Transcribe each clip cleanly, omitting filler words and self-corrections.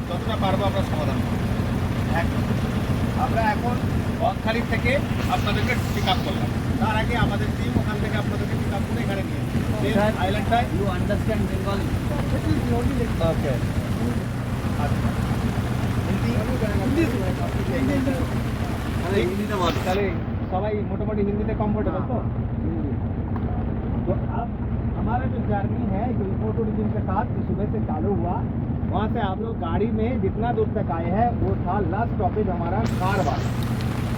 যতটা পারবো আমরা সমাধান করবো। একদম আমরা এখন বকখালি থেকে আপনাদেরকে পিক আপ করলাম, তার আগে আমাদের টিম ওখান থেকে আপনাদেরকে পিক আপ করে এখানে নিয়ে আইল্যান্ডটায় You understand Bengali? ওকে हिंदी তাহলে সবাই মোটামুটি হিন্দিতে কम्फर्टेबल तो अब हमारा जो जर्नी है जो इको टूरिज्म के साथ जो सुबह से चालू हुआ, वहाँ से आप लोग गाड़ी में जितना दूर तक आए हैं वो था लास्ट स्टॉपेज हमारा कारवार।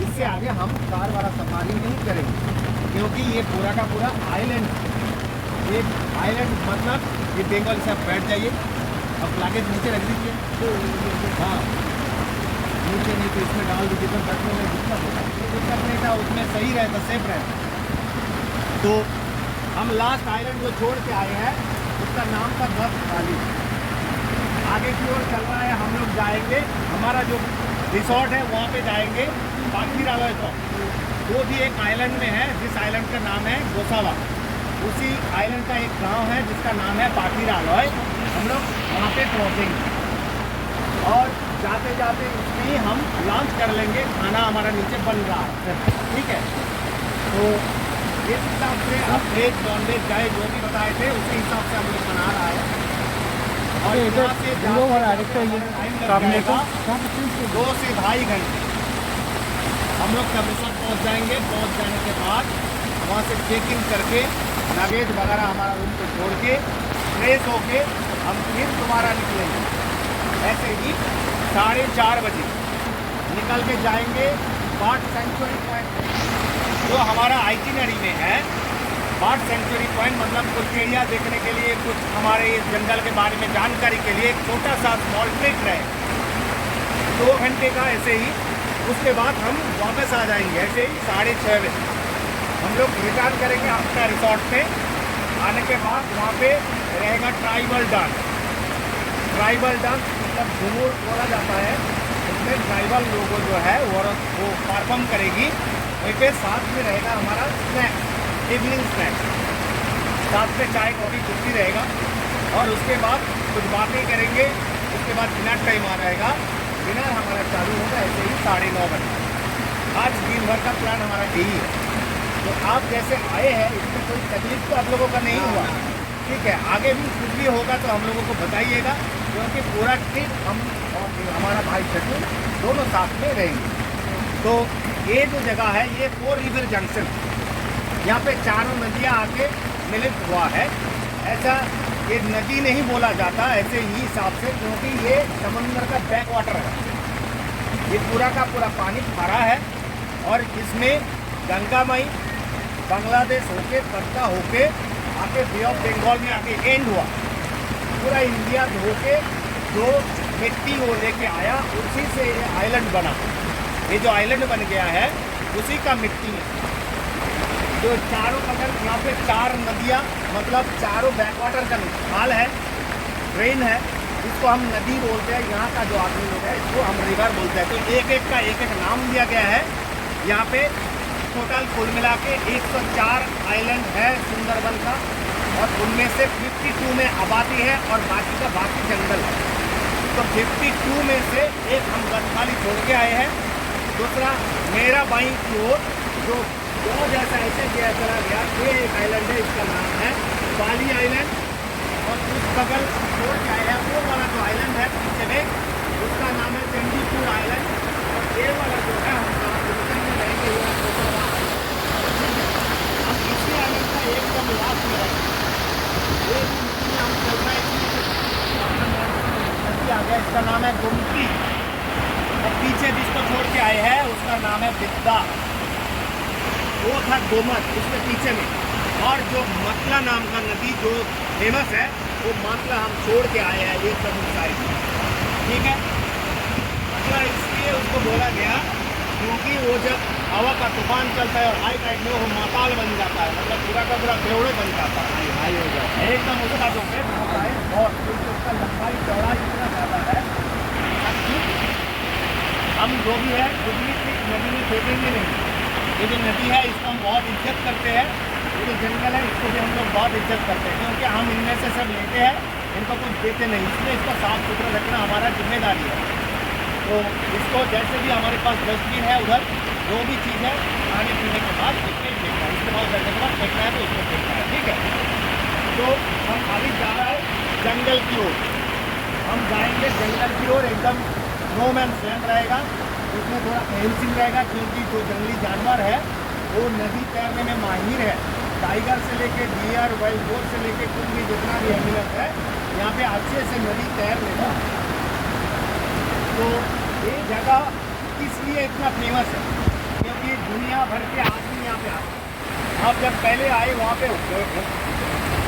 इससे आगे हम कारवारा सफारी नहीं करेंगे क्योंकि ये पूरा का पूरा आइलैंड, ये आइलैंड मतलब ये बंगाल से आप बैठ जाइए। अब लगेज नीचे रख दीजिए, हाँ नीचे नहीं तो इसमें डाल दीजिए, तो बैठने में दिक्कत होता है, दिक्कत नहीं था, उसमें सही रहता, सेफ रहता। तो हम लास्ट आइलैंड जो छोड़ के आए हैं उसका नाम था बस खाली। आगे की ओर चल रहा है, हम लोग जाएंगे, हमारा जो रिसोर्ट है वहाँ पे जाएंगे पाखीरालय को, वो भी एक आइलैंड में है, जिस आइलैंड का नाम है गोसावा। उसी आइलैंड का एक गांव है जिसका नाम है पाखीरालय। हम लोग वहाँ पे पहुँचेंगे और जाते जाते उसमें ही हम लॉन्च कर लेंगे, खाना हमारा नीचे बन रहा है, ठीक है। तो इस हिसाब से आप वेज नॉन वेज चाहे जो भी बताए थे उसी हिसाब से हम लोग बना रहा है। और यहाँ से टाइम लग जाएगा 2 से 2.5 घंटे। हम लोग जब रिसोर्ट पहुँच जाएंगे, पहुँच जाने के बाद वहाँ से चेकिंग करके लगेज वगैरह हमारा रूम को छोड़ के फ्रेश होके हम फिर दोबारा निकलेंगे। ऐसे ही 4:30 बजे निकल के जाएंगे बर्ड सेंचुरी पॉइंट, जो हमारा आइटिनरी में है। बर्ड सेंचुरी पॉइंट मतलब कुछ एरिया देखने के लिए, कुछ हमारे इस जंगल के बारे में जानकारी के लिए एक छोटा सा स्मॉल ट्रिप रहे 2 घंटे का ऐसे ही। उसके बाद हम वापस आ जाएंगे ऐसे ही 6:30 बजे हम लोग रिटर्न करेंगे अपना रिसोर्ट पे। आने के बाद वहाँ पे रहेगा ट्राइबल डांस। ट्राइबल डांस मतलब घूमर बोला जाता है, उसमें ट्राइबल लोगों जो है वो परफॉर्म करेगी। वहीं पे साथ में रहेगा हमारा स्नैक्स, इवनिंग स्नैक्स, साथ में चाय कॉफ़ी कुछ भी रहेगा। और उसके बाद कुछ बातें करेंगे। उसके बाद डिनर टाइम आ रहेगा, डिनर हमारा चालू होगा ऐसे ही 9:30 बजे। आज दिन भर का प्लान हमारा यही है। तो आप जैसे आए हैं इसमें कोई तकलीफ तो आप लोगों का नहीं हुआ, ठीक है। आगे भी कुछ भी होगा तो हम लोगों को बताइएगा, क्योंकि पूरा ट्रिप हम और हमारा भाई छठू दोनों साथ में रहेंगे। तो ये जो जगह है ये 4 रिवर जंक्शन, यहाँ पे चारों नदियाँ आके मिलित हुआ है। ऐसा ये नदी नहीं बोला जाता ऐसे ही हिसाब से, क्योंकि ये समंदर का बैक वाटर है। ये पूरा का पूरा पानी भरा है और इसमें गंगा माई बांग्लादेश होके पड़ता होके आके बे ऑफ बंगाल में आके एंड हुआ। पूरा इंडिया धोके जो मिट्टी वो लेके आया, उसी से ये आइलैंड बना। ये जो आइलैंड बन गया है उसी का मिट्टी है। जो चारों बगल यहाँ पे 4 नदियाँ मतलब चारों बैकवाटर का खाल है, ड्रेन है, इसको हम नदी बोलते हैं। यहाँ का जो आदमी लोग है इसको हम रिवर बोलते हैं। तो एक एक का एक एक नाम दिया गया है। यहाँ पे टोटल कुल मिला के 104 आइलैंड है सुंदरबन का, और उनमें से 52 में आबादी है और बाकी का बाकी जंगल है। तो 52 में से एक हम गढ़खाली छोड़ के आए हैं। दूसरा मेरा बाई की ओर जो जैसा ऐसे गया चला गया, ये एक आइलैंड है, इसका नाम है बाली आइलैंड। और उस बगल छोड़ के आए हैं वो वाला जो आइलैंड है पीछे में, उसका नाम है चंडीपुर आइलैंड। और ये वाला जो है हम रहेंगे हम इसी आइलैंड का एकदम लास्ट में रहेंगे। हम चल रहे हैं आ गया, इसका नाम है गुमती। और पीछे जिसको छोड़ के आए हैं उसका नाम है बिद्दा, वो था गोमत उसके पीछे में। और जो मतला नाम का नदी जो फेमस है वो मतला हम छोड़ के आए हैं ये सब साइड, ठीक है। मतला इसलिए उसको बोला गया क्योंकि वो जब हवा का तूफान चलता है और हाई टाइड में वो माताल बन जाता है, मतलब पूरा का पूरा बेवड़े बन जाता है, हाई हो जाता है एकदम। उसका जो पेट होता है और उसका लंबाई चौड़ाई इतना ज़्यादा है, हम जो भी है बिजली की नदी में फेंकेंगे नहीं। ये जो नदी है इसको हम बहुत इज्जत करते हैं, ये जो जंगल है इसको भी हम लोग बहुत इज्जत करते हैं, क्योंकि हम इनमें से सब लेते हैं इनको कुछ देते नहीं, इसलिए इसको साफ सुथरा रखना हमारा जिम्मेदारी है। तो इसको जैसे भी हमारे पास डस्टबिन है उधर जो भी चीज़ है खाने पीने के बाद इसमें फेंकना है, इस्तेमाल करने के बाद फेंकना है तो उसको फेंकना है, ठीक है। तो हम आगे जा रहा है जंगल की ओर, हम जाएंगे जंगल की ओर, एकदम नो मैन्स लैंड रहेगा, उसमें थोड़ा फेंसिंग रहेगा क्योंकि जो जंगली जानवर है वो नदी तैरने में माहिर है। टाइगर से लेके डियर, वाइल्ड बोर से लेके कुछ भी जितना भी एनिमल है यहाँ पे अच्छे से नदी तैर लेगा। तो ये जगह इसलिए इतना फेमस है क्योंकि दुनिया भर के आदमी यहाँ पे आते हैं। आप जब पहले आए वहाँ पे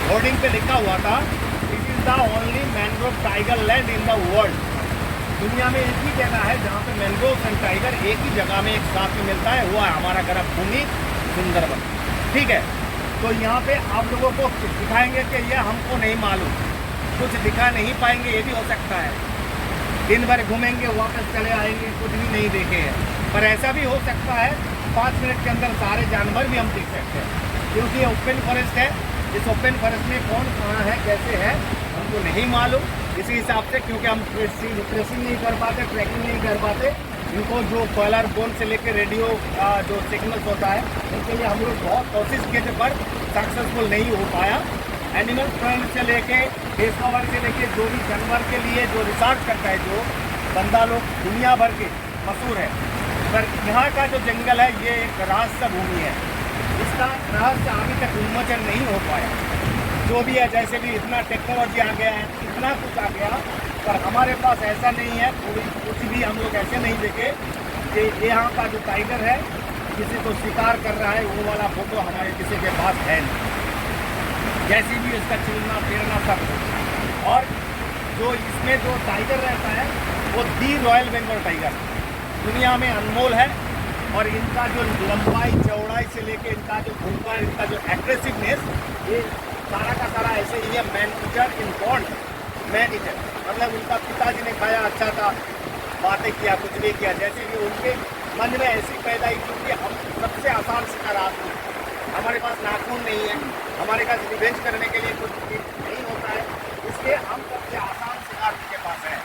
होर्डिंग पे लिखा हुआ था it is the only mangrove tiger land in the world. दुनिया में एक ही जगह है जहाँ पे मैंग्रोव एंड टाइगर एक ही जगह में एक साथ में मिलता है, वो है हमारा गर्भ भूमि सुंदरबन, ठीक है। तो यहाँ पे आप लोगों को दिखाएंगे कि ये हमको नहीं मालूम, कुछ दिखा नहीं पाएंगे, ये भी हो सकता है। दिन भर घूमेंगे वापस चले आएंगे, कुछ भी नहीं देखे हैं, पर ऐसा भी हो सकता है 5 मिनट के अंदर सारे जानवर भी हम देख सकते हैं क्योंकि ये ओपन फॉरेस्ट है। इस ओपन फॉरेस्ट में कौन कहाँ है कैसे है हमको नहीं मालूम, इसी हिसाब से क्योंकि हम ट्रेसिंग नहीं कर पाते, ट्रैकिंग नहीं कर पाते, इनको जो कॉलर बोन से लेकर रेडियो का जो सिग्नल्स होता है उनके लिए हम लोग बहुत कोशिश किए थे पर सक्सेसफुल नहीं हो पाया। एनिमल फ्रेंड से लेके पेशवावर से लेके जो भी जानवर के लिए जो रिसर्च करता है, जो बंदा लोग दुनिया भर के मशहूर है, पर यहाँ का जो जंगल है ये एक रहस्य भूमि है, इसका रहस्य अभी तक उन्मोचन नहीं हो पाया। जो भी है जैसे भी इतना टेक्नोलॉजी आ गया है, इतना कुछ आ गया, पर हमारे पास ऐसा नहीं है, कुछ भी हम लोग ऐसे नहीं देखे कि यहाँ का जो टाइगर है किसी को शिकार कर रहा है, वो वाला फोटो हमारे किसी के पास है नहीं। जैसी भी इसका चलना फिरना सब, और जो इसमें जो टाइगर रहता है वो दी रॉयल बंगाल टाइगर दुनिया में अनमोल है, और इनका जो लंबाई चौड़ाई से लेके इनका जो भूखा, इनका जो एग्रेसिवनेस, ये सारा का सारा ऐसे ही है। Man eater in bond, man eater मतलब उनका पिताजी ने खाया अच्छा था, बातें किया, कुछ भी किया, जैसे कि उनके मन में ऐसी पैदा ही क्योंकि हम सबसे आसान शिकार आदमी, हमारे पास नाखून नहीं है, हमारे पास रिवेंज करने के लिए कुछ नहीं होता है, इसलिए हम सबसे आसान शिकार उनके पास है।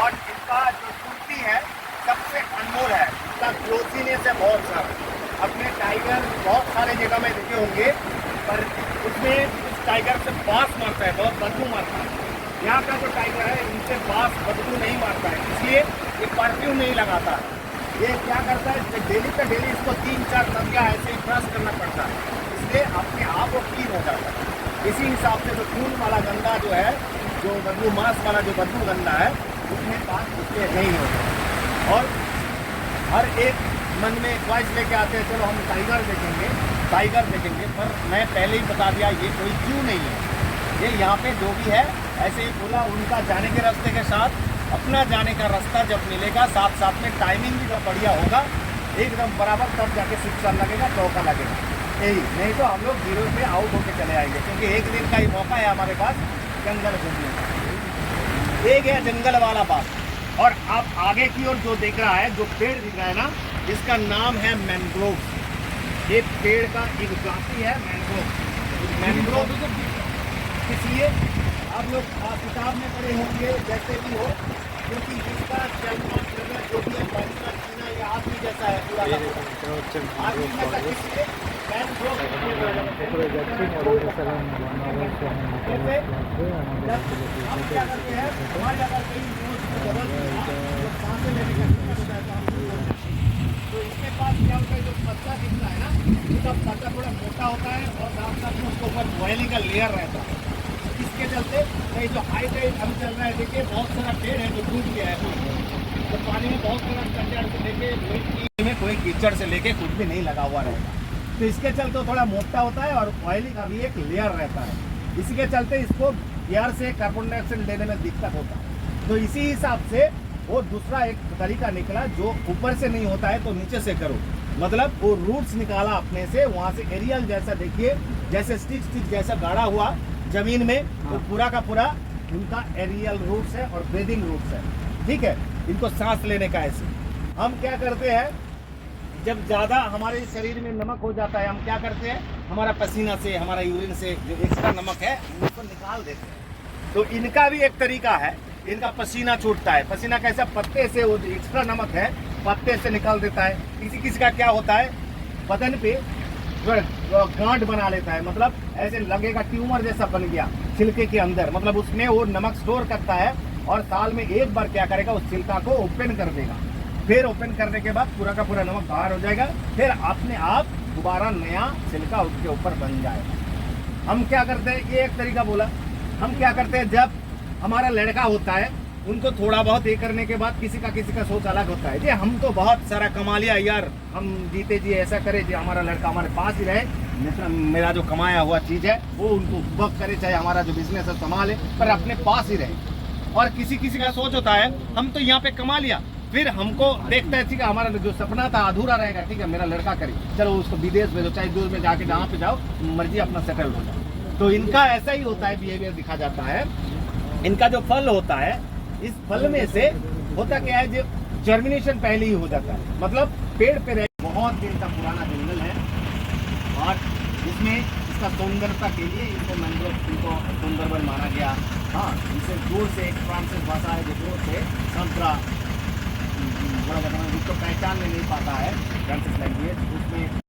और इनका जो कुर्ती है सबसे अनमोल है, इसका क्लोजीनेस है बहुत सारा। अपने टाइगर बहुत सारे जगह में देखे होंगे, पर उसमें उस टाइगर से बांस मारता है, बहुत बदबू मारता है। यहाँ का जो टाइगर है इनसे बांस बदबू नहीं मारता है, इसलिए ये परफ्यूम नहीं लगाता है। ये क्या करता है, डेली का डेली इसको 3-4 तरीका ऐसे ही ब्रश करना पड़ता है, इसलिए अपने आप वो क्लीन हो जाता है। इसी हिसाब से जो खून वाला गंदा जो है, जो बदबू मांस वाला जो बदबू गंदा है, उसमें बात उसके नहीं होता। और हर एक मन में ख्वाहिश लेके आते हैं चलो हम टाइगर देखेंगे, टाइगर देखेंगे, पर मैं पहले ही बता दिया ये कोई जू नहीं है। ये यहाँ पे जो भी है ऐसे ही बोला, उनका जाने के रास्ते के साथ अपना जाने का रास्ता जब मिलेगा, साथ साथ में टाइमिंग भी जब बढ़िया होगा एकदम बराबर, तब जाके शिक्षा लगेगा, चौका लगेगा, यही नहीं तो हम लोग 0 पे आउट होके चले आएंगे, क्योंकि एक दिन का ही मौका है हमारे पास जंगल घूमने का। एक है जंगल वाला बात। और आप आगे की ओर जो देख रहा है, जो पेड़ दिख रहा है ना, इसका नाम है मैंग्रोव। ये पेड़ का एक जाति है मैंग्रोव। मैंग्रोव इसलिए आप लोग किताब में पढ़े होंगे जैसे भी हो, क्योंकि इसका चलना फिरना जो भी है बैठना जीना ये आदमी जैसा है, पूरा आदमी जैसा, इसलिए मैंग्रोव। हम क्या करते हैं, हमारे अगर कहीं सांसें लेने का दिक्कत होता है तो इसके पास क्या होता है, जो पत्ता दिखता है ना, उसका पत्ता थोड़ा मोटा होता है और साथ साथ में उसके ऊपर ऑयली का लेयर रहता है। इसके चलते कहीं जो हाई टाइड अभी चल रहा है, देखिए बहुत सारा पेड़ है जो डूब गया है, तो पानी में बहुत सारा कचड़ से लेके में कोई कीचड़ से लेके कुछ भी नहीं लगा हुआ रहता, तो इसके चलते थोड़ा मोटा होता है और ऑयली का भी एक लेयर रहता है। इसी के चलते इसको एयर से कार्बन डाइऑक्साइड लेने में दिक्कत होता है। तो इसी हिसाब से वो दूसरा एक तरीका निकला, जो ऊपर से नहीं होता है तो नीचे से करो, मतलब वो रूट्स निकाला अपने से, वहाँ से एरियल जैसा देखिए, जैसे स्टिक जैसा गाड़ा हुआ जमीन में, तो पूरा का पूरा उनका एरियल रूट्स है और ब्रीदिंग रूट्स है, ठीक है। इनको सांस लेने का ऐसे हम क्या करते हैं, जब ज़्यादा हमारे शरीर में नमक हो जाता है, हम क्या करते हैं, हमारा पसीना से, हमारा यूरिन से जो एक्स्ट्रा नमक है उसको निकाल देते हैं। तो इनका भी एक तरीका है, इनका पसीना छूटता है। पसीना कैसा, पत्ते से वो एक्स्ट्रा नमक है पत्ते से निकाल देता है। किसी किसी का क्या होता है, बदन पे गांठ बना लेता है, मतलब ऐसे लगेगा ट्यूमर जैसा बन गया छिलके के अंदर, मतलब उसमें वो नमक स्टोर करता है और साल में एक बार क्या करेगा, उस छिलका को ओपन कर देगा। फिर ओपन करने के बाद पूरा का पूरा नमक बाहर हो जाएगा, फिर अपने आप दोबारा नया छिलका उसके ऊपर बन जाएगा। हम क्या करते हैं, ये एक तरीका बोला। हम क्या करते हैं, जब हमारा लड़का होता है उनको थोड़ा बहुत ये करने के बाद किसी का सोच अलग होता है, जी हम तो बहुत सारा कमा लिया यार, हम जीते जी ऐसा करें जी हमारा लड़का हमारे पास ही रहे, मेरा जो कमाया हुआ चीज़ है वो उनको वर्क करे, चाहे हमारा जो बिजनेस है संभाले, पर अपने पास ही रहे। और किसी का सोच होता है हम तो यहाँ पे कमा लिया, फिर हमको देखता है ठीक है हमारा जो सपना था अधूरा रहेगा, ठीक है मेरा लड़का करे, चलो उसको विदेश भेजो, चाहे दूर में जाके जहाँ पे जाओ मर्जी अपना सेटल हो जाओ। तो इनका ऐसा ही होता है, बिहेवियर दिखा जाता है। इनका जो फल होता है, इस फल में से होता क्या है, जो जर्मिनेशन पहले ही हो जाता है, मतलब पेड़ पे रहे। बहुत दिन का पुराना जंगल है और इसमें इसका सौंदर्यता के लिए इसको मैंग्रोव ट्री को सुंदरबन माना गया। हाँ, इसे दूर से एक फ्रांसिस भाषा है जो दूर से संतरा जिसको पहचान में नहीं पाता है, फ्रांसिस लैंग्वेज, उसमें